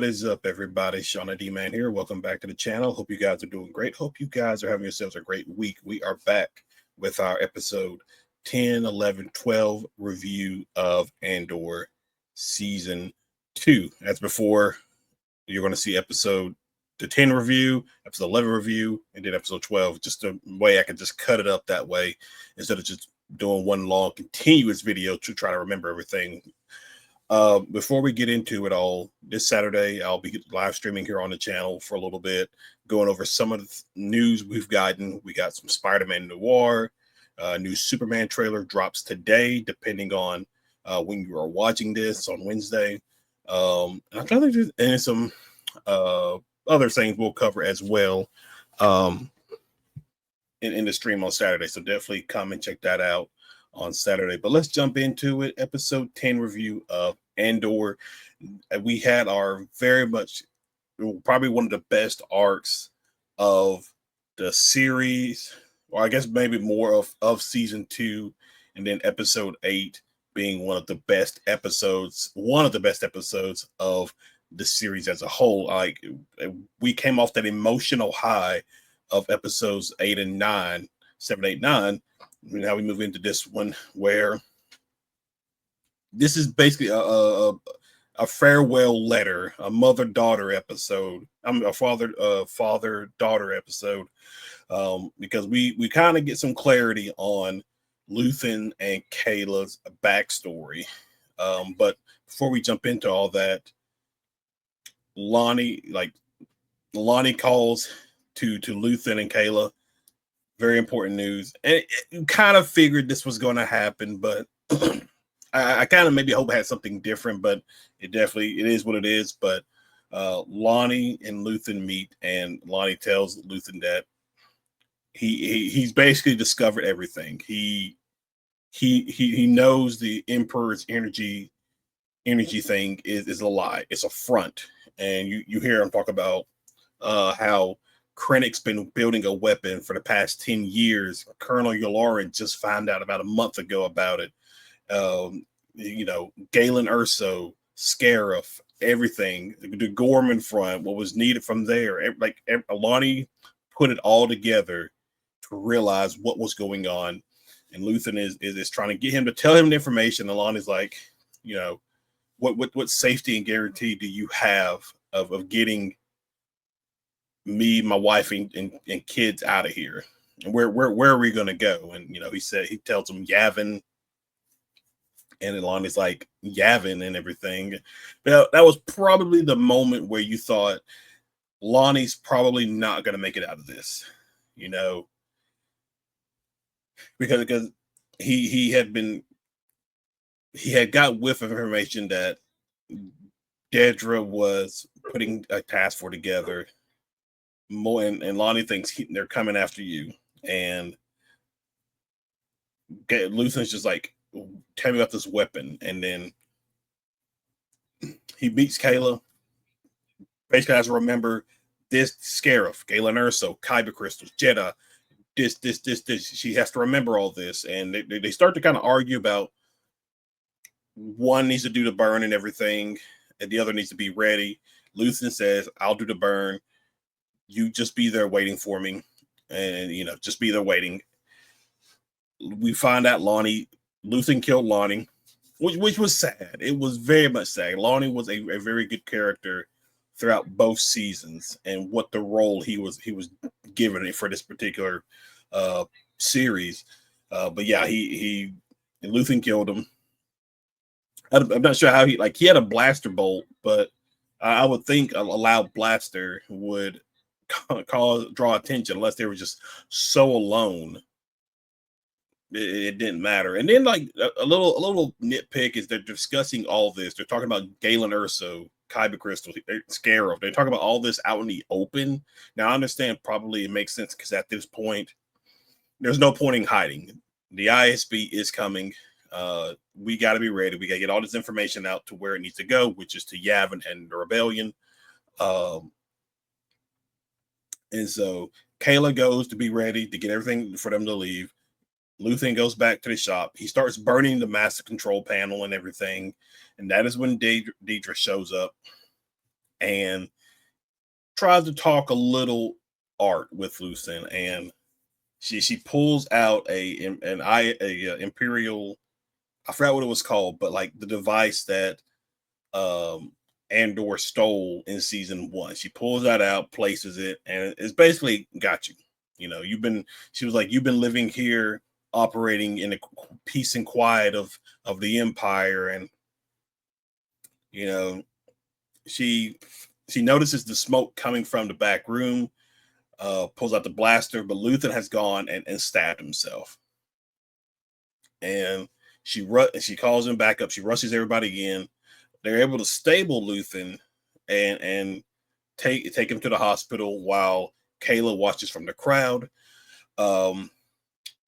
is up, everybody? Shauna D-Man here. Welcome back to the channel. Hope you guys are doing great. Hope you guys are having yourselves a great week. We are back with our episode 10, 11, 12 review of Andor Season 2. That's before you're going to see the 10 review, episode 11 review, and then episode 12. Just a way I can just cut it up that way instead of just doing one long continuous video to try to remember everything. Before we get into it all, this Saturday, I'll be live streaming here on the channel for a little bit, going over some of the news we've gotten. We got some Spider-Man Noir, new Superman trailer drops today, depending on when you are watching this on Wednesday. And I'm trying to do and some other things we'll cover as well in the stream on Saturday. So definitely come and check that out on Saturday. But let's jump into it. Episode 10 review of Andor. We had our probably one of the best arcs of the series, or I guess maybe more of season 2, and then episode 8 being one of the best episodes of the series as a whole. Like, we came off that emotional high of episodes 8 and 9, 7, 8, 9. Now we move into this one, where this is basically a farewell letter, a mother-daughter episode. A father-daughter episode, because we kind of get some clarity on Luthen and Kayla's backstory. But before we jump into all that, Lonnie calls to Luthen and Kayla. Very important news. And you kind of figured this was going to happen, but I kind of maybe hope it had something different, but it is what it is. But Lonnie and Luthen meet, and Lonnie tells Luthen that he's basically discovered everything. He knows the Emperor's energy thing is a lie. It's a front. And you hear him talk about how Krennic's been building a weapon for the past 10 years. Colonel Yularen just found out about a month ago about it. Galen Erso, Scarif, everything, the Gorman front, what was needed from there. Lonnie put it all together to realize what was going on. And Luthen is trying to get him to tell him the information. And Lonnie's like, what safety and guarantee do you have of getting me, my wife, and kids out of here? And where are we going to go? And he tells him Yavin, and Lonnie's like, Yavin and everything. But that was probably the moment where you thought Lonnie's probably not going to make it out of this, because he had got whiff of information that Dedra was putting a task force together. And Lonnie thinks they're coming after you. And Luthen's just like, tell me about this weapon. And then he beats Kayla. Basically has to remember this: Scarif, Galen Erso, Kyber crystals, Jedha, this. She has to remember all this. And they start to kind of argue about one needs to do the burn and everything, and the other needs to be ready. Luthen says, I'll do the burn. You just be there waiting for me. And, just be there waiting. We find out Luthen killed Lonnie, which was sad. It was very much sad. Lonnie was a very good character throughout both seasons, and what the role he was given for this particular series. But yeah, Luthen killed him. I'm not sure how he had a blaster bolt, but I would think a loud blaster would draw attention, unless they were just so alone. It didn't matter. And then a little nitpick is they're discussing all this. They're talking about Galen Erso, Kyber crystal, Scarif. They're talking about all this out in the open. Now I understand probably it makes sense because at this point there's no point in hiding. The ISB is coming. We got to be ready. We got to get all this information out to where it needs to go, which is to Yavin and the rebellion. And so Kayla goes to be ready to get everything for them to leave. Luthen goes back to the shop. He starts burning the master control panel and everything. And that is when Dedra shows up. and tries to talk a little art with Lucen, and she pulls out a imperial, I forgot what it was called, but like the device that um Andor stole in season one. She pulls that out, places it, and it's basically got you. You know, she was like, you've been living here, operating in the peace and quiet of the Empire, and you know, she she notices the smoke coming from the back room, pulls out the blaster, but Luthen has gone and stabbed himself. And she calls him back up. She rushes everybody in. They're able to stable Luthen and take him to the hospital while Kayla watches from the crowd. And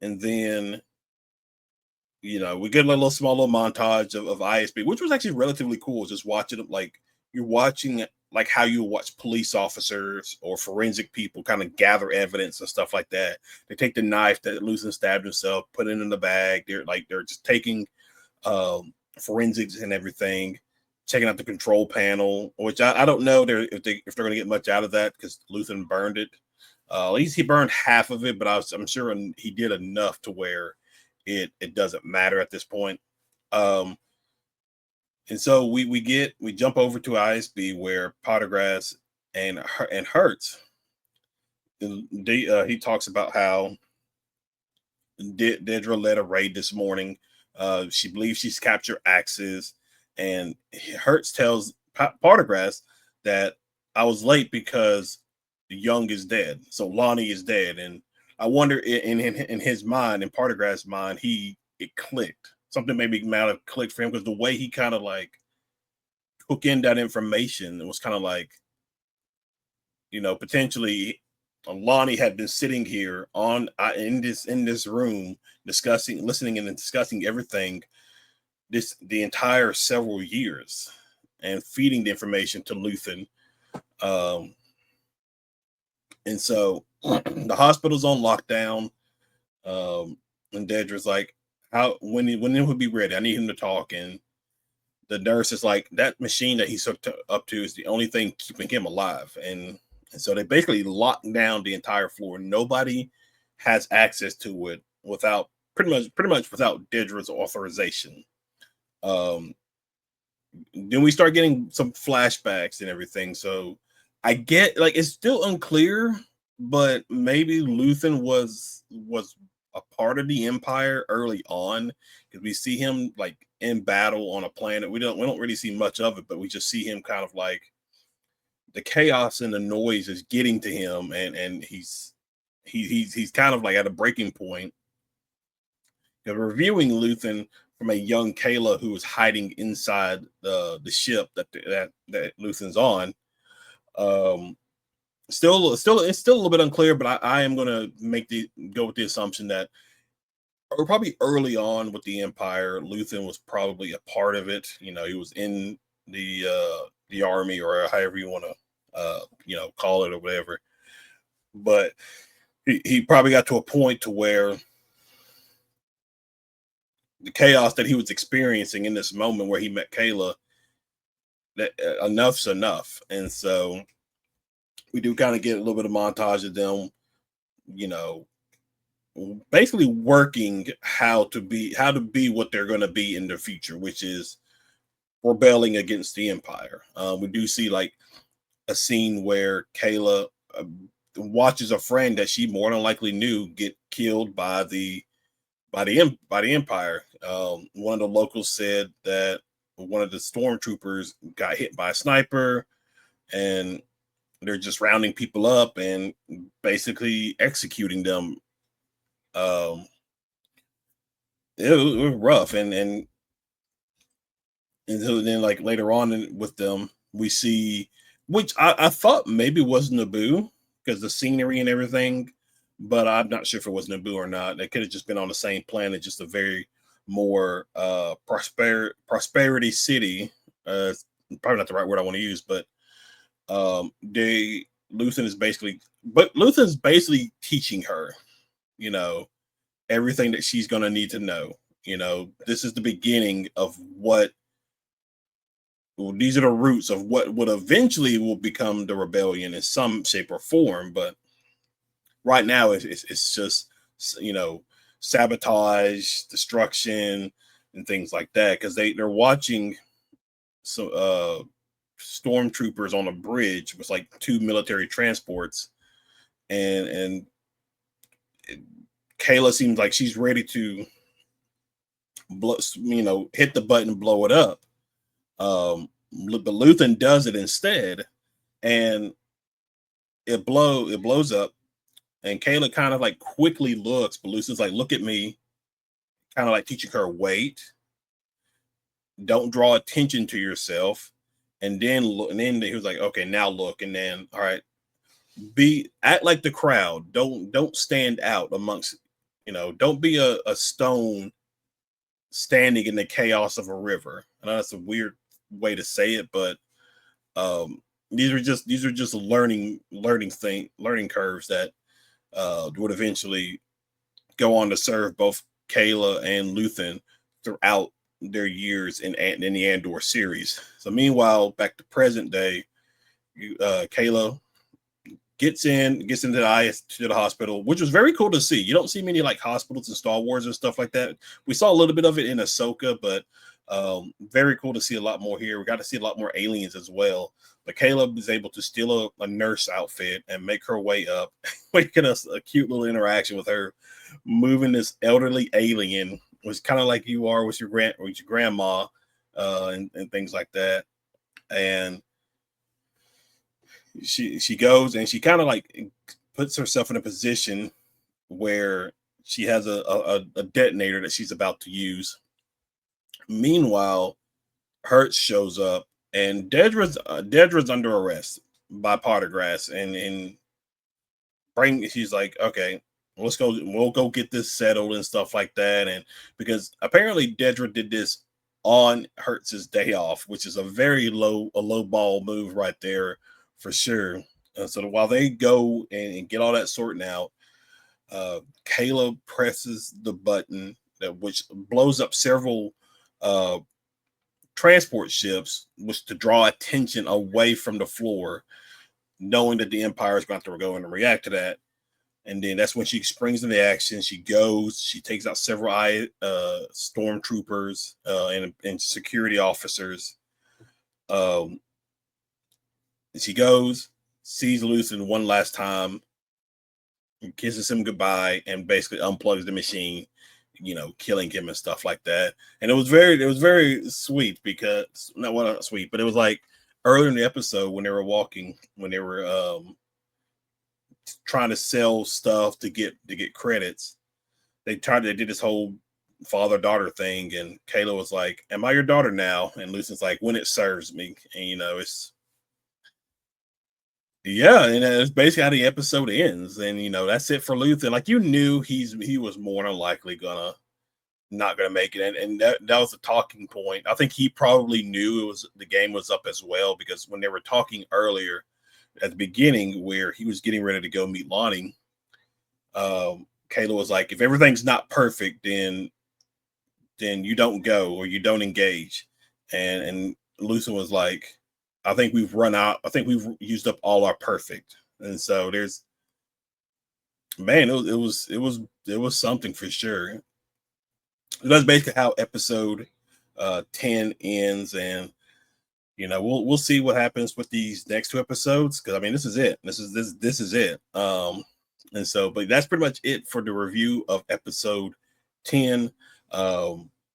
then we get a little montage of ISB, which was actually relatively cool. Just watching it, like you're watching like how you watch police officers or forensic people kind of gather evidence and stuff like that. They take the knife that Lucen stabbed himself, put it in the bag. They're just taking forensics and everything, checking out the control panel, which I don't know if they're going to get much out of that because Lucen burned it. At least he burned half of it, but I'm sure he did enough to where it doesn't matter at this point. And so we jump over to ISB where Pottergrass and Hertz. He talks about how Dedra led a raid this morning. She believes she's captured axes, and Hertz tells Pottergrass that I was late because the young is dead, so Lonnie is dead, and I wonder in his mind, in Pottergrass' mind, it clicked. Something maybe might have clicked for him because the way he kind of like took in that information, it was kind of like, potentially Lonnie had been sitting here in this room listening and discussing everything the entire several years and feeding the information to Luthen. And so the hospital's on lockdown. And Dedra's like, when it would be ready, I need him to talk. And the nurse is like, that machine that he's hooked up to is the only thing keeping him alive. And so they basically lock down the entire floor. Nobody has access to it without pretty much without Dedra's authorization. Then we start getting some flashbacks and everything. So I get, like, it's still unclear, but maybe Luthen was a part of the Empire early on, because we see him like in battle on a planet. We don't really see much of it, but we just see him kind of like the chaos and the noise is getting to him, and he's kind of like at a breaking point. They're reviewing Luthen from a young Kayla who is hiding inside the ship that Luthen's on. It's still a little bit unclear, but I am going to go with the assumption that probably early on with the Empire, Luthen was probably a part of it. He was in the army, or however you want to call it, or whatever. But he probably got to a point to where the chaos that he was experiencing in this moment where he met Kayla, that enough's enough. And so we do kind of get a little bit of montage of them, basically working how to be what they're going to be in the future, which is rebelling against the Empire. We do see like a scene where Kayla watches a friend that she more than likely knew get killed by the Empire. One of the locals said that one of the stormtroopers got hit by a sniper, and they're just rounding people up and basically executing them. It was rough, and so then like later on with them, we see, which I thought maybe was Naboo because the scenery and everything, but I'm not sure if it was Naboo or not. They could have just been on the same planet, just a very more prosperity city. Probably not the right word I want to use, but Luthen's basically teaching her, everything that she's going to need to know. This is the beginning of what these are the roots of what would eventually will become the rebellion in some shape or form. But right now, it's just, you know, sabotage, destruction, and things like that, because they're watching so stormtroopers on a bridge with like two military transports, and Kayla seems like she's ready to blow, you know, hit the button and blow it up. But Luthen does it instead, and it blows up. And Kayla kind of like quickly looks, but Luthen's like, "Look at me," kind of like teaching her, "Wait, don't draw attention to yourself." And then look, and then he was like, "Okay, now look." And then, all right, act like the crowd. Don't stand out amongst, you know, don't be a stone standing in the chaos of a river. I know that's a weird way to say it, but these are just learning curves that would eventually go on to serve both Kayla and Luthen throughout their years in the Andor series. So meanwhile, back to present day, Kayla gets into the hospital, which was very cool to see. You don't see many like hospitals in Star Wars and stuff like that. We saw a little bit of it in Ahsoka, but very cool to see a lot more here. We got to see a lot more aliens as well. But Caleb is able to steal a nurse outfit and make her way up, making us a cute little interaction with her, moving this elderly alien, was kind of like you are with your grandma, and things like that. And she goes and she kind of like puts herself in a position where she has a detonator that she's about to use. Meanwhile, Hertz shows up and Dedra's under arrest by Pottergrass, and she's like, okay, we'll go get this settled and stuff like that. And because apparently Dedra did this on Hertz's day off, which is a very low ball move right there for sure. So while they go and get all that sorting out, Caleb presses the button which blows up several uh, transport ships, which to draw attention away from the floor, knowing that the Empire is going to go in and react to that. And then that's when she springs into action. She goes, she takes out several stormtroopers and security officers. Um, and she goes, sees Lucen one last time, kisses him goodbye, and basically unplugs the machine, you know, killing him and stuff like that. And it was very sweet, because not sweet, but it was like earlier in the episode when they were trying to sell stuff to get credits. They did this whole father-daughter thing, and Kayla was like, "Am I your daughter now?" And Lucian's like, "When it serves me." And you know, it's yeah, and it's basically how the episode ends. And you know, that's it for Luthen. Like, you knew he was more than likely not gonna make it, and that was a talking point. I think he probably knew the game was up as well, because when they were talking earlier at the beginning where he was getting ready to go meet Lonnie, Kayla was like, if everything's not perfect, then you don't go or you don't engage. And Lucen was like, I think we've run out. I think we've used up all our perfect. And so there's, man, it was something for sure. That's basically how episode 10 ends. And you know, we'll see what happens with these next two episodes, because I mean, this is it. This is it. And so, but that's pretty much it for the review of episode 10.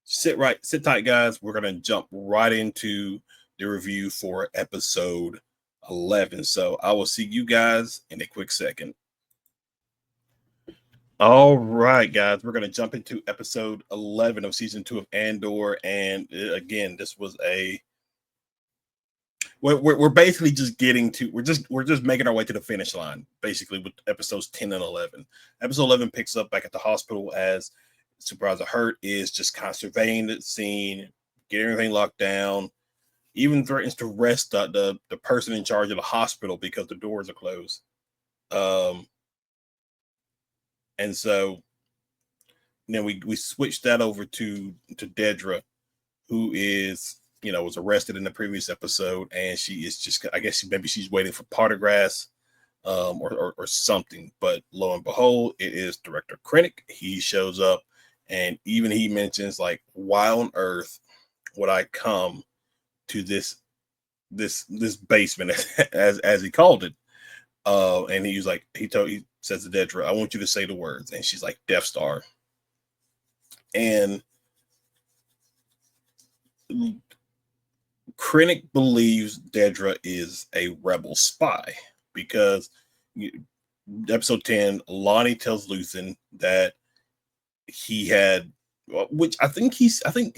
Sit tight, guys. We're gonna jump right into the review for episode 11. So I will see you guys in a quick second. All right, guys, we're going to jump into episode 11 of season 2 of Andor. And again, this was we're basically just we're just making our way to the finish line, basically, with episodes 10 and 11. Episode 11 picks up back at the hospital as Supervisor Hurt is just kind of surveying the scene, getting everything locked down, even threatens to arrest the person in charge of the hospital because the doors are closed. And so then we switch that over to Dedra, who is was arrested in the previous episode, and she is just, I guess maybe she's waiting for Partagrass, or something. But lo and behold, it is Director Krennic. He shows up, and even he mentions like, why on earth would I come to this basement, as he called it? And he was like, he says to Dedra, I want you to say the words, and she's like, Death Star. And Krennic believes Dedra is a rebel spy because episode 10, Lonnie tells Luthen that he had, which I think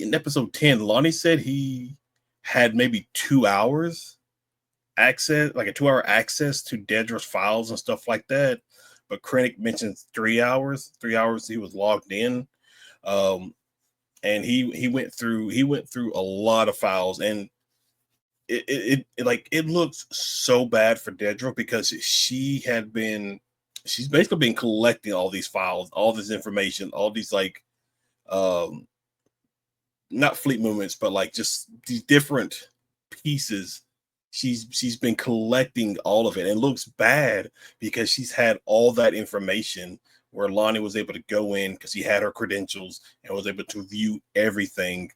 in episode 10, Lonnie said he had maybe 2 hours access, like a 2-hour access to Dedra's files and stuff like that. But Krennic mentions 3 hours. 3 hours he was logged in. And he went through a lot of files, and it looks so bad for Dedra because she's basically been collecting all these files, all this information, all these like not fleet movements, but like just these different pieces. She's been collecting all of it, and it looks bad because she's had all that information where Lonnie was able to go in because he had her credentials and was able to view everything,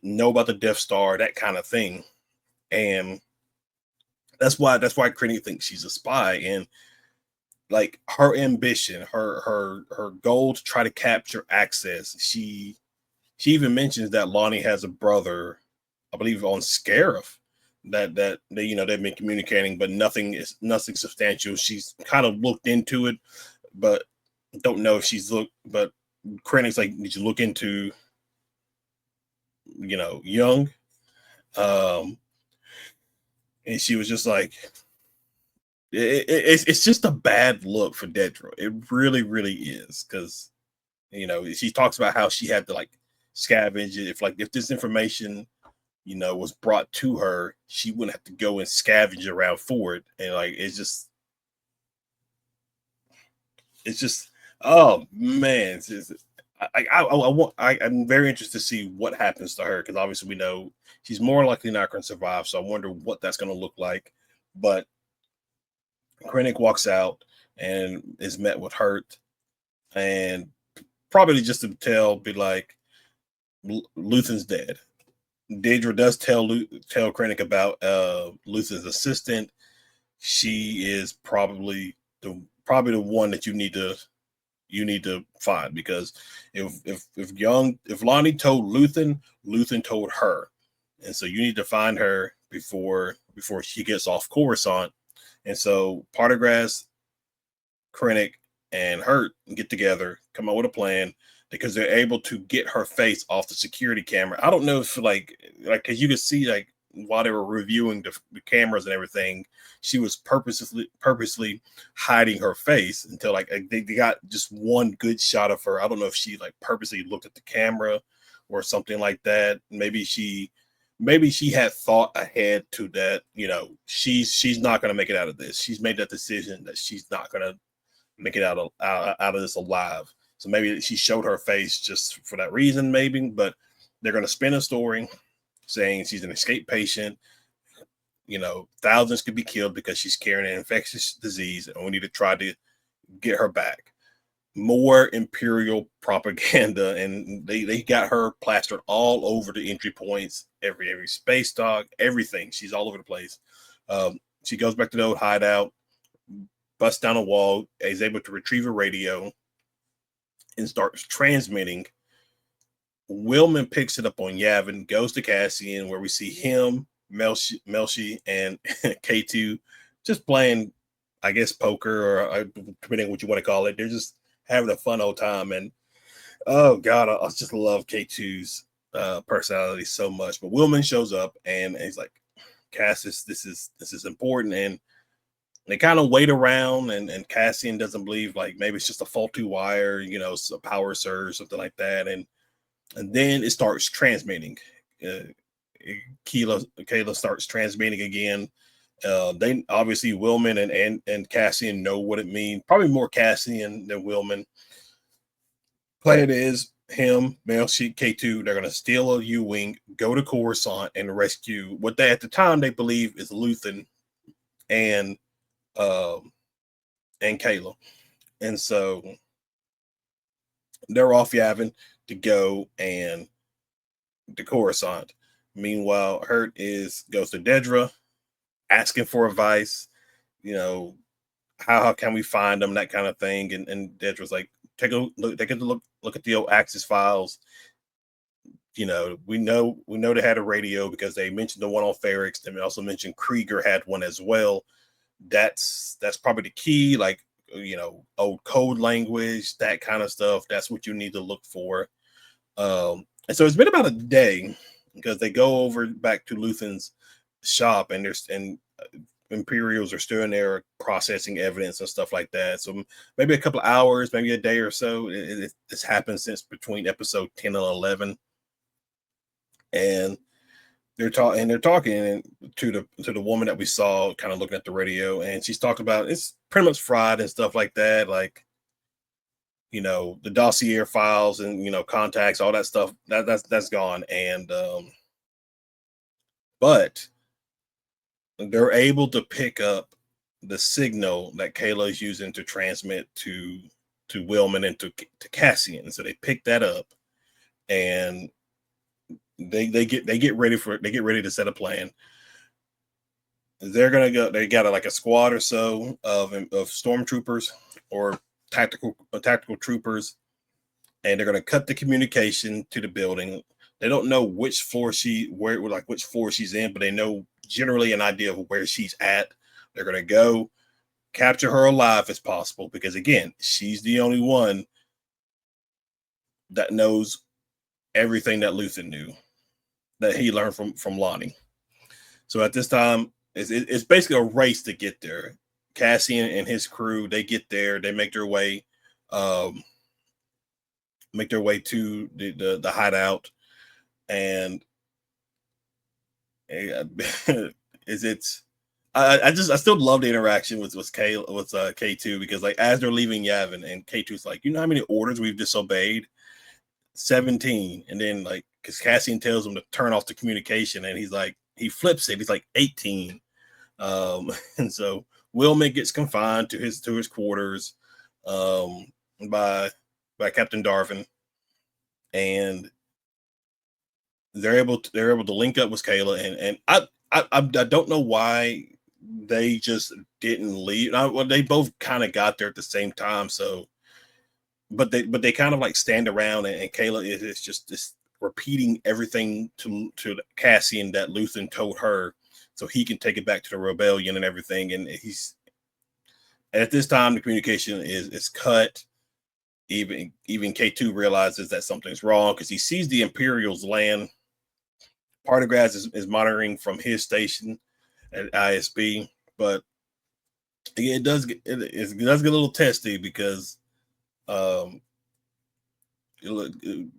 know about the Death Star, that kind of thing. And that's why Krennic thinks she's a spy. And like her ambition, her goal to try to capture access. She even mentions that Lonnie has a brother, I believe, on Scarif, that they, they've been communicating, but nothing substantial. She's kind of looked into it, but don't know if she's looked. But Krennic's like, did you look into Young? And she was just like, it's just a bad look for Dedra. It really, really is, because she talks about how she had to like scavenge it. If this information was brought to her, she wouldn't have to go and scavenge around for it. And like it's just oh man, I'm very interested to see what happens to her, because obviously we know she's more likely not going to survive. So I wonder what that's going to look like. But Krennic walks out and is met with hurt, and probably just to be like, Luthen's dead. Dedra does tell Krennic about Luthen's assistant. She is probably the one that you need to find, because if Lonnie told Luthen told her, and so you need to find her before she gets off Coruscant. And so Partagrass, Krennic, and Hurt get together, come up with a plan, because they're able to get her face off the security camera. I don't know if like because you could see like while they were reviewing the cameras and everything, she was purposely hiding her face until like they got just one good shot of her. I don't know if she like purposely looked at the camera or something like that. Maybe she had thought ahead to that. She's not going to make it out of this. She's made that decision that she's not going to make it out of this alive. So maybe she showed her face just for that reason, maybe. But they're going to spin a story saying she's an escaped patient. Thousands could be killed because she's carrying an infectious disease, and we need to try to get her back. More Imperial propaganda, and they got her plastered all over the entry points, every space dock, everything. She's all over the place. She goes back to the old hideout, busts down a wall, is able to retrieve a radio, and starts transmitting. Willman picks it up on Yavin, goes to Cassian, where we see him, Melshi, and K2 just playing, I guess, poker, or depending on what you want to call it. They're just having a fun old time. And oh god, I just love K2's personality so much. But Willman shows up, and he's like, Cassius, this is important. And they kind of wait around, and Cassian doesn't believe, like maybe it's just a faulty wire, it's a power surge, something like that. And then it starts transmitting. Kayla starts transmitting again. They obviously, Willman and Cassian know what it means. Probably more Cassian than Willman. Plan is him, Male Sheet K2, they're going to steal a U-Wing, go to Coruscant, and rescue what they, at the time, they believe is Luthen and Kayla. And so they're off Yavin to go and to Coruscant. Meanwhile, Hurt goes to Dedra, asking for advice, you know, how can we find them, that kind of thing. And Dedra's like, take a look at the old Axis files. You know, we know they had a radio because they mentioned the one on Ferrix. They also mentioned Krieger had one as well. That's probably the key, like, you know, old code language, that kind of stuff. That's what you need to look for. And so it's been about a day because they go over back to Luthen's shop, and Imperials are still in there processing evidence and stuff like that. So maybe a couple of hours, maybe a day or so. It's happened since between episode 10 and 11. And they're talking to the woman that we saw kind of looking at the radio, and she's talking about it's pretty much fried and stuff like that, like, you know, the dossier files and, you know, contacts, all that stuff that's gone. And but they're able to pick up the signal that Kayla is using to transmit to Wilman and to Cassian. So they pick that up, and they get ready to set a plan. They're gonna go. They got like a squad or so of stormtroopers or tactical troopers, and they're gonna cut the communication to the building. They don't know which floor she's in, but they know generally an idea of where she's at. They're gonna go capture her alive as possible, because again, she's the only one that knows everything that Luthen knew, that he learned from Lonnie. So at this time, it's basically a race to get there. Cassian and his crew, they get there, they make their way to the hideout, and I still love the interaction with K2, because like as they're leaving Yavin, and K2's like, you know how many orders we've disobeyed? 17. And then like, because Cassian tells him to turn off the communication, and he's like, he flips it, he's like 18. And so Wilmot gets confined to his quarters by Captain Darvin, and they're able to link up with Kayla, and I don't know why they just didn't leave. Well, they both kind of got there at the same time, so but they kind of like stand around, and Kayla is just this repeating everything to Cassian that Luthen told her, so he can take it back to the rebellion and everything. And at this time the communication is cut. Even K2 realizes that something's wrong, because he sees the Imperials land. Partagrass is monitoring from his station at ISB, but it does get a little testy, because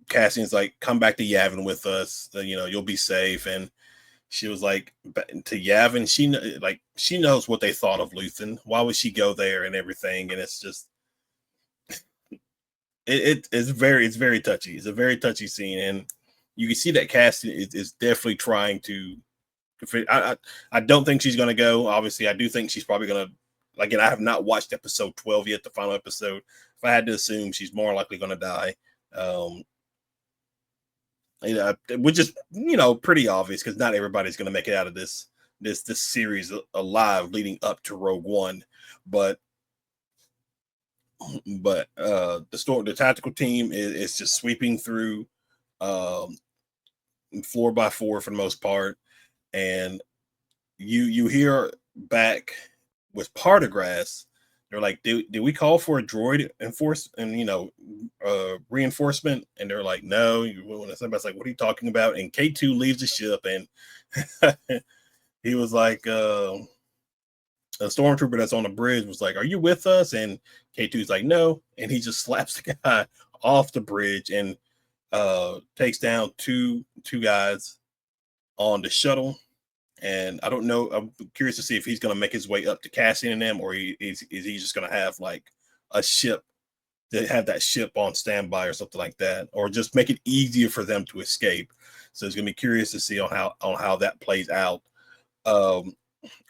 Cassian's like, come back to Yavin with us, you know, you'll be safe. And she was like, to Yavin, she knows what they thought of Luthen. Why would she go there and everything? And it's just it's very touchy. It's a very touchy scene, and you can see that Cassian is definitely trying to. I don't think she's going to go. Obviously, I do think she's probably going to. Again, I have not watched episode 12 yet, the final episode. If I had to assume, she's more likely going to die. Which is, you know, pretty obvious, because not everybody's going to make it out of this series alive leading up to Rogue One. But the tactical team is just sweeping through floor by floor for the most part, and you hear back with Partagrass, they're like, did we call for a droid reinforcement? And they're like, no. Somebody's like, what are you talking about? And K2 leaves the ship, and he was like, a stormtrooper that's on the bridge was like, are you with us? And K2's like, no. And he just slaps the guy off the bridge, and takes down two guys on the shuttle. And I don't know, I'm curious to see if he's going to make his way up to Cassian and them, or is he just going to have like a ship to have that ship on standby or something like that, or just make it easier for them to escape. So it's gonna be curious to see on how that plays out. Um,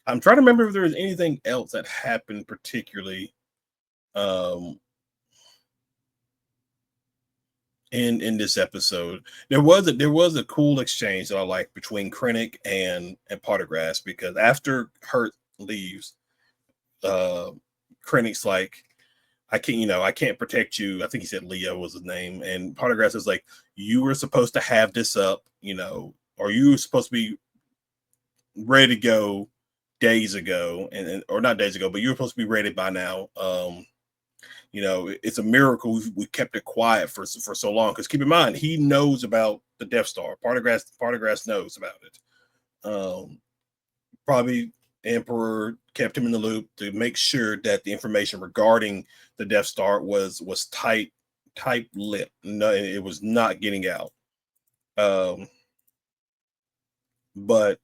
I'm trying to remember if there was anything else that happened particularly um, in this episode. There was a cool exchange that I like between Krennic and Pottergrass, because after Hurt leaves, uh, Krennic's like, I can't protect you. I think he said Leo was his name, and Pottergrass is like, you were supposed to have this up, or you were supposed to be ready to go days ago, and or not days ago, but you were supposed to be ready by now. It's a miracle we kept it quiet for so long. Because keep in mind, he knows about the Death Star. Partagrass knows about it. Probably Emperor kept him in the loop to make sure that the information regarding the Death Star was tight lipped. No, it was not getting out. But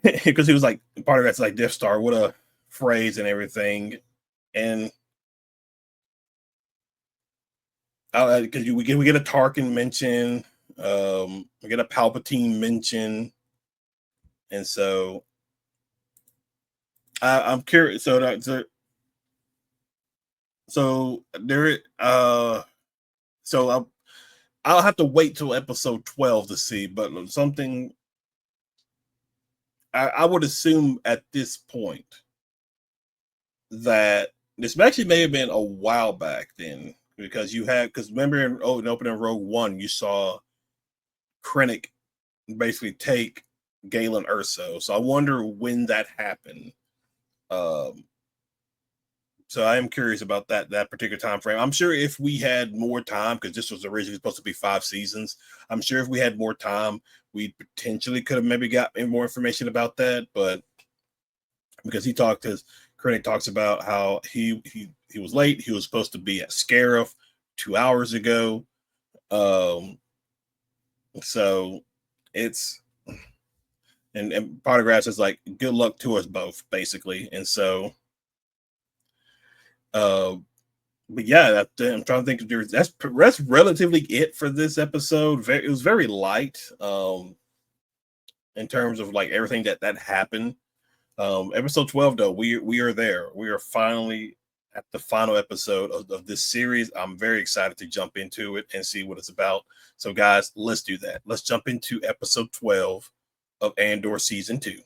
because he was like, part of that's like Death Star, what a phrase and everything. And because we get a Tarkin mention, we get a Palpatine mention, and so I'm curious. So there, so I'll have to wait till episode 12 to see, but something I would assume at this point that this actually may have been a while back then, because remember in opening Rogue One, you saw Krennic basically take Galen Erso. So I wonder when that happened. Um, so I am curious about that particular time frame. I'm sure if we had more time, because this was originally supposed to be 5 seasons, I'm sure if we had more time, we potentially could have maybe got more information about that. But because Krennic talks about how he was late, he was supposed to be at Scarif 2 hours ago. So it's and Pottergrass is like, good luck to us both, basically. And so uh but yeah, I'm trying to think if that's relatively it for this episode. It was very light in terms of like everything that happened. Episode 12 though, we are there. We are finally at the final episode of this series. I'm very excited to jump into it and see what it's about. So guys, let's do that. Let's jump into episode 12 of Andor season 2.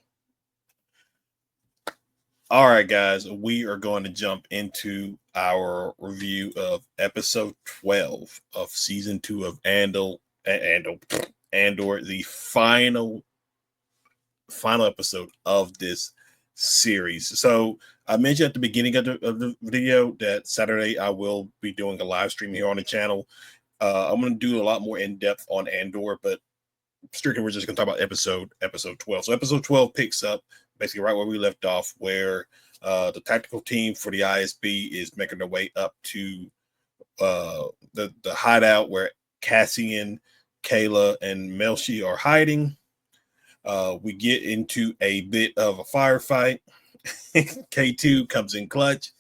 All right, guys, we are going to jump into our review of episode 12 of season 2 of Andor, the final episode of this series. So I mentioned at the beginning of the video that Saturday I will be doing a live stream here on the channel. I'm going to do a lot more in depth on Andor, but strictly we're just going to talk about episode 12. So episode 12 picks up basically right where we left off, where the tactical team for the ISB is making their way up to the hideout where Cassian, Kayla, and Melshi are hiding. We get into a bit of a firefight. K2 comes in clutch.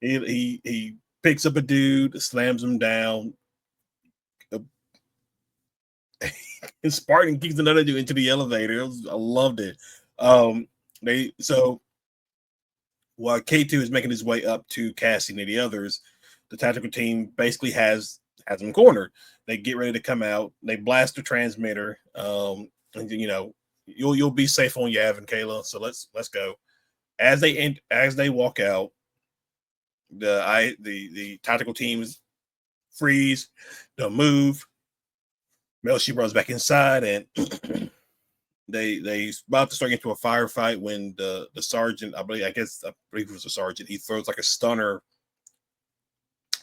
He picks up a dude, slams him down. And Spartan kicks another dude into the elevator. I loved it. While K2 is making his way up to Cassie and the others, the tactical team basically has him cornered. They get ready to come out. They blast the transmitter. And you'll be safe on Yavin, Kayla. So let's go. As they walk out, the tactical teams freeze. They'll move. Melshi runs back inside, and they about to start into a firefight when the sergeant, I believe it was a sergeant, he throws like a stunner,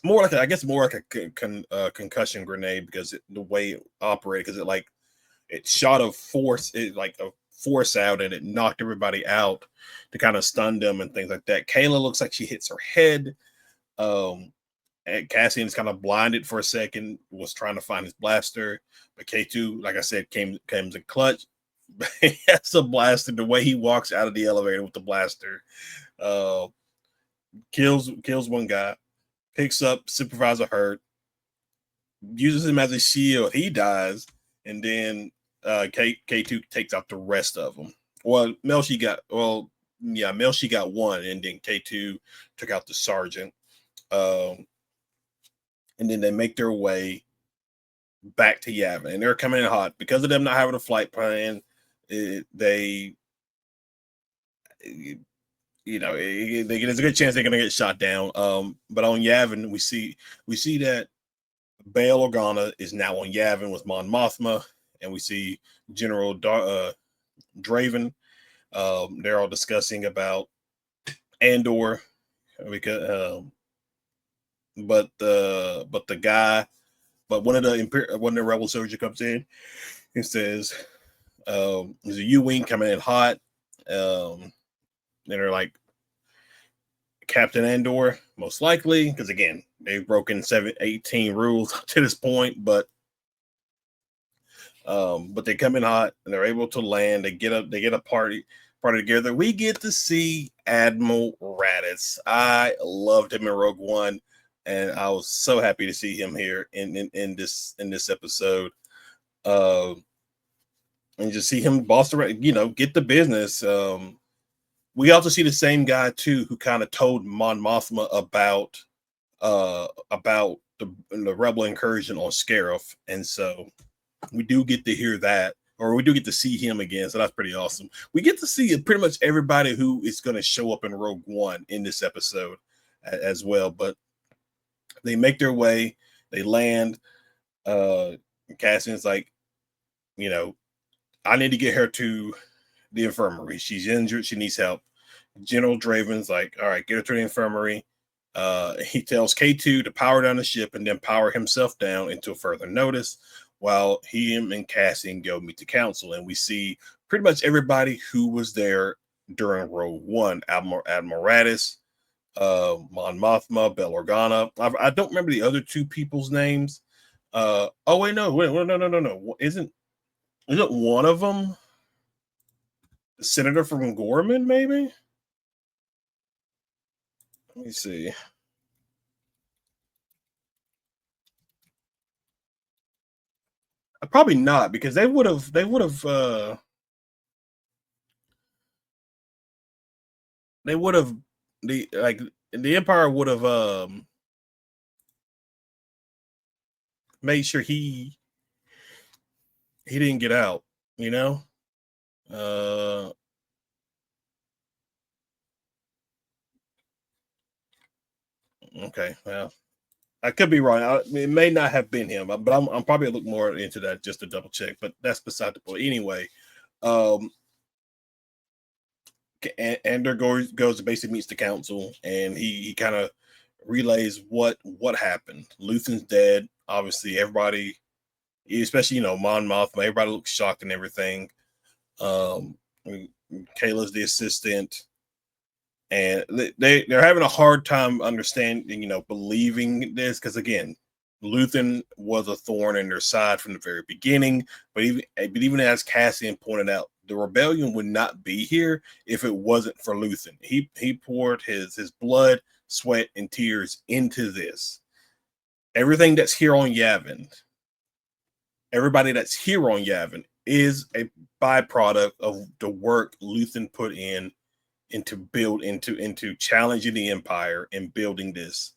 more like a concussion grenade, because the way it operated, because it shot a force out, and it knocked everybody out to kind of stun them and things like that. Kayla looks like she hits her head. And Cassian is kind of blinded for a second, was trying to find his blaster, but K2, like I said, came in clutch. He has a blaster. The way he walks out of the elevator with the blaster, kills one guy, picks up Supervisor Hurt, uses him as a shield. He dies, and then K2 takes out the rest of them. Well, Melshi got one, and then K2 took out the sergeant. And then they make their way back to Yavin, and they're coming in hot because of them not having a flight plan. There's a good chance they're going to get shot down. But on Yavin, we see that Bail Organa is now on Yavin with Mon Mothma, and we see General Draven. They're all discussing about Andor because, but one of the rebel soldiers comes in and says, "There's a U-wing coming in hot." And they're like, Captain Andor, most likely, because again, they've broken 18 rules to this point, but they come in hot and they're able to land. They get a party together. We get to see Admiral Raditz. I loved him in Rogue One, and I was so happy to see him here in this episode. And just see him boss around, get the business. We also see the same guy too, who kind of told Mon Mothma about the rebel incursion on Scarif, and so we do get to hear that, or we do get to see him again. So that's pretty awesome. We get to see pretty much everybody who is going to show up in Rogue One in this episode as well. But they make their way, they land. Cassian's like, I need to get her to the infirmary. She's injured. She needs help. General Draven's like, all right, get her to the infirmary. He tells K2 to power down the ship and then power himself down until further notice, while him and Cassian go meet the council. And we see pretty much everybody who was there during Rogue One. Admiral Raditz, Mon Mothma, Bail Organa. I don't remember the other two people's names. No. Isn't one of them the senator from Gorman, maybe? Let me see. Probably not, because they would have the Empire would have made sure he didn't get out, okay, well, I could be wrong. It may not have been him, but I'm probably look more into that just to double check. But that's beside the point. Anyway, Andor goes basically meets the council, and he kind of relays what happened. Luthen's dead. Obviously, everybody, especially Mon Mothma, everybody looks shocked and everything. Kayla's the assistant, and they're having a hard time understanding, believing this, because again, Luthen was a thorn in their side from the very beginning. But even as Cassian pointed out, the rebellion would not be here if it wasn't for Luthen. He poured his blood, sweat, and tears into this. Everything that's here on Yavin, everybody that's here on Yavin is a byproduct of the work Luthen put into challenging the Empire and building this.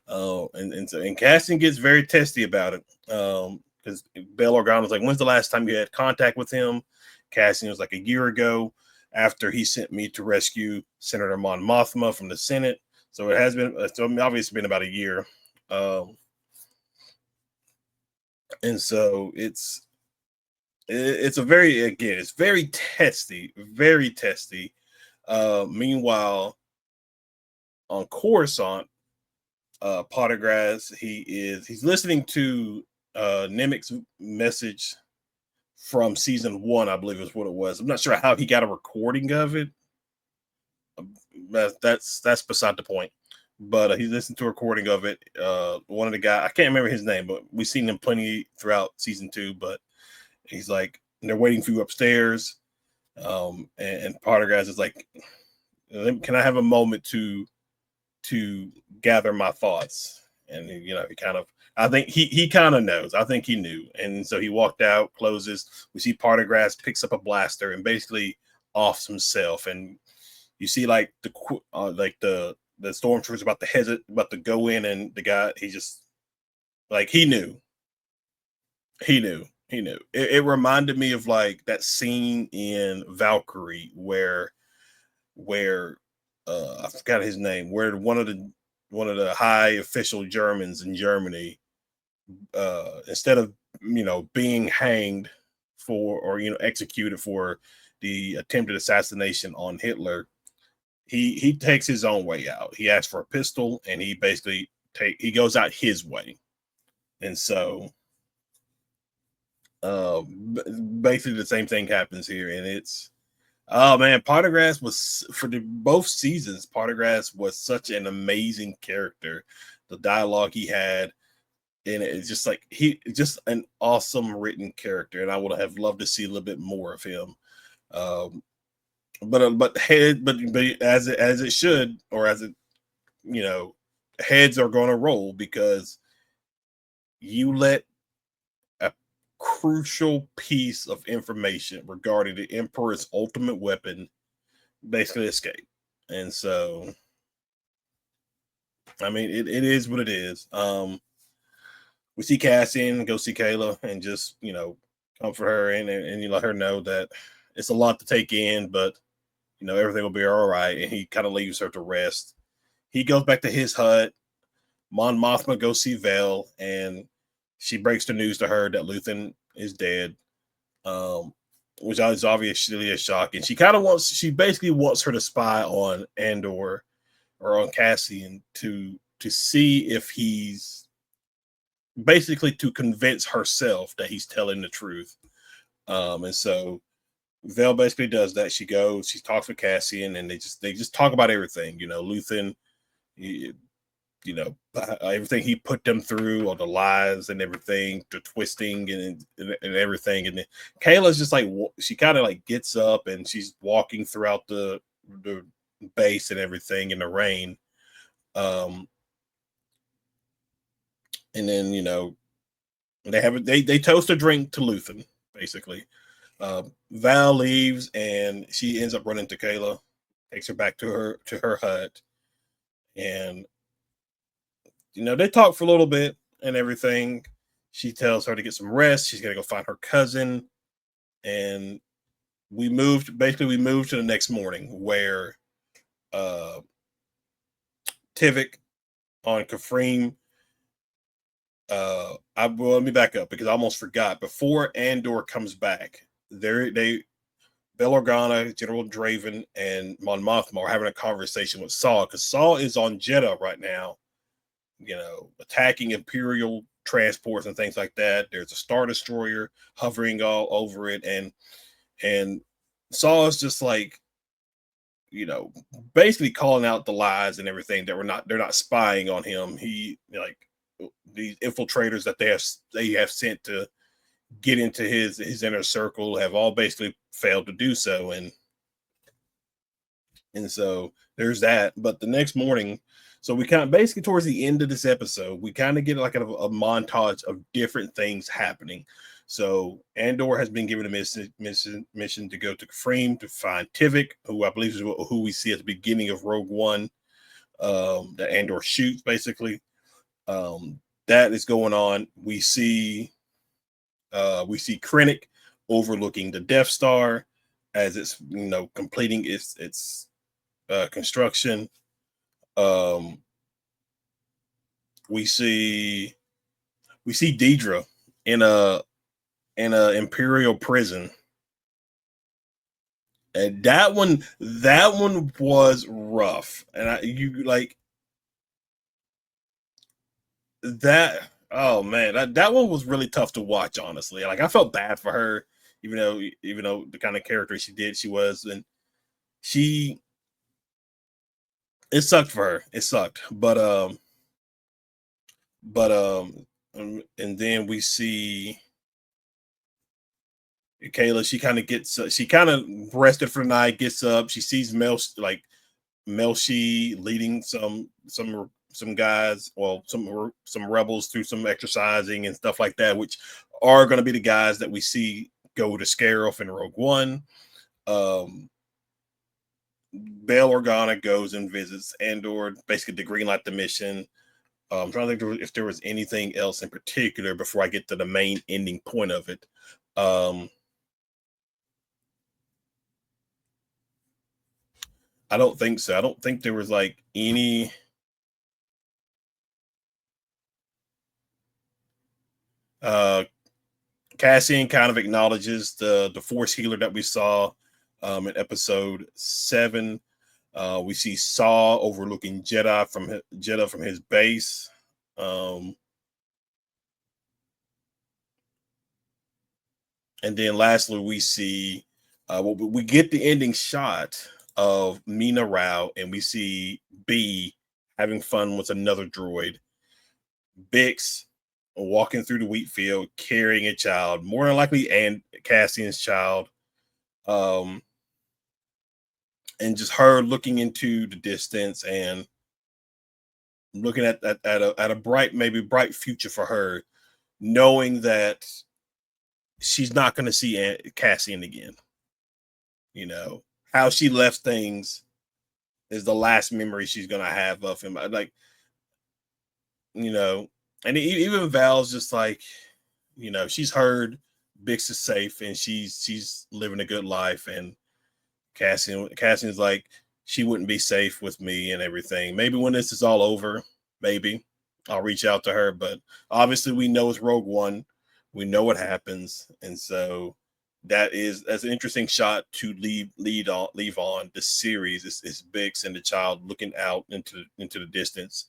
And Cassian gets very testy about it. Because Bail Organa was like, when's the last time you had contact with him? Cassian was like, a year ago, after he sent me to rescue Senator Mon Mothma from the Senate. So it has been, obviously been about a year. And so it's very testy, very testy. Meanwhile, on Coruscant, Pottergrass, he's listening to Nemec's message from season 1, I believe is what it was. I'm not sure how he got a recording of it. That's beside the point. But he listened to a recording of it. One of the guys, I can't remember his name, but we've seen him plenty throughout season 2. But he's like, they're waiting for you upstairs. And Pottergrass is like, can I have a moment to to gather my thoughts. And he kind of, I think he kind of knows. I think he knew, and so he walked out, closes. We see Partagrass picks up a blaster and basically offs himself, and you see like the stormtroopers about to go in, and the guy, he just like he knew. It reminded me of like that scene in Valkyrie where I forgot his name, where one of the high official Germans in Germany, instead of being hanged for, or executed for the attempted assassination on Hitler, he takes his own way out. He asks for a pistol, and he basically he goes out his way. And so basically the same thing happens here, and it's, oh man, Partagrass was, for both seasons, Partagrass was such an amazing character. The dialogue he had, and it's just like just an awesome written character, and I would have loved to see a little bit more of him. But as it should, or as it, heads are going to roll, because you let a crucial piece of information regarding the Emperor's ultimate weapon basically escape. And so, I mean, it is what it is. We see Cassian go see Kayla and just, comfort her, and you let her know that it's a lot to take in, but everything will be all right. And he kind of leaves her to rest. He goes back to his hut. Mon Mothma goes see Vel, and she breaks the news to her that Luthen is dead, which is obviously a shock. And she basically wants her to spy on Andor, or on Cassian, to see if he's, basically to convince herself that he's telling the truth. And so Vel basically does that. She goes, she talks with Cassian, and they just talk about everything. Luthen, everything he put them through, all the lies and everything, the twisting and everything. And then Kayla's just like, she kind of like gets up, and she's walking throughout the base and everything in the rain. And then they toast a drink to Luthen, basically. Val leaves, and she ends up running to Kayla, takes her back to her hut, and they talk for a little bit and everything. She tells her to get some rest. She's gonna go find her cousin, and we moved to the next morning, where Tivik on Kafrim. Let me back up, because I almost forgot. Before Andor comes back, Bail Organa, General Draven, and Mon Mothma are having a conversation with Saw, because Saw is on Jeddah right now, attacking Imperial transports and things like that. There's a Star Destroyer hovering all over it, and Saw is just like, basically calling out the lies and everything, that they're not spying on him. He, like, these infiltrators that they have sent to get into his inner circle have all basically failed to do so, and so there's that. But the next morning, so we kind of, basically towards the end of this episode, we kind of get like a montage of different things happening. So Andor has been given a mission to go to Kafrim to find Tivik, who I believe is who we see at the beginning of Rogue One, that Andor shoots, basically. That is going on. We see Krennic overlooking the Death Star as it's completing its construction. We see Deidre in a Imperial prison, and that one was rough. And you like that. Oh man, that one was really tough to watch, honestly. Like, I felt bad for her, even though the kind of character she was, and it sucked for her. It sucked. But and then we see Kayla. She kind of rested for the night, gets up, she sees Mel, like, Melshi leading some guys, well, some rebels through some exercising and stuff like that, which are going to be the guys that we see go to Scarif in Rogue One. Bail Organa goes and visits Andor, basically to greenlight the mission. I'm trying to think if there was anything else in particular before I get to the main ending point of it. I don't think so. I don't think there was like any. Cassian kind of acknowledges the Force healer that we saw in episode 7. We see Saw overlooking Jedha from his base. And then lastly, we see we get the ending shot of Mina Rao, and we see B having fun with another droid. Bix walking through the wheat field carrying a child, more than likely and Cassian's child. And just her looking into the distance and looking at a bright future for her, knowing that she's not going to see Cassian again. You know, how she left things is the last memory she's going to have of him. Like, you know, and even Val's just like, you know, she's heard Bix is safe and she's living a good life, and Cassian's like, she wouldn't be safe with me and everything. Maybe when this is all over, maybe I'll reach out to her. But obviously, we know it's Rogue One. We know what happens, and so that's an interesting shot to leave on the series. It's Bix and the child looking out into the distance.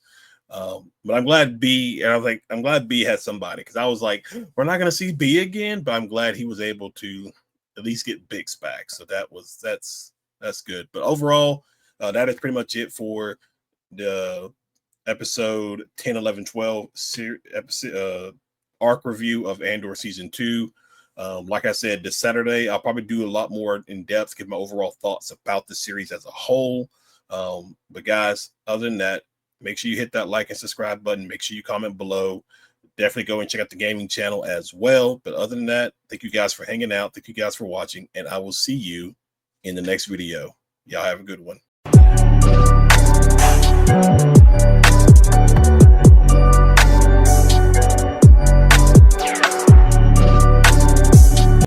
But I'm glad B. I'm glad B had somebody, because I was like, we're not going to see B again, but I'm glad he was able to at least get Bix back. So that's good. But overall, that is pretty much it for the episode 10, 11, 12 arc review of Andor season 2. Like I said, this Saturday, I'll probably do a lot more in depth, give my overall thoughts about the series as a whole. But guys, other than that, make sure you hit that like and subscribe button. Make sure you comment below. Definitely go and check out the gaming channel as well. But other than that, thank you guys for hanging out. Thank you guys for watching. And I will see you in the next video. Y'all have a good one.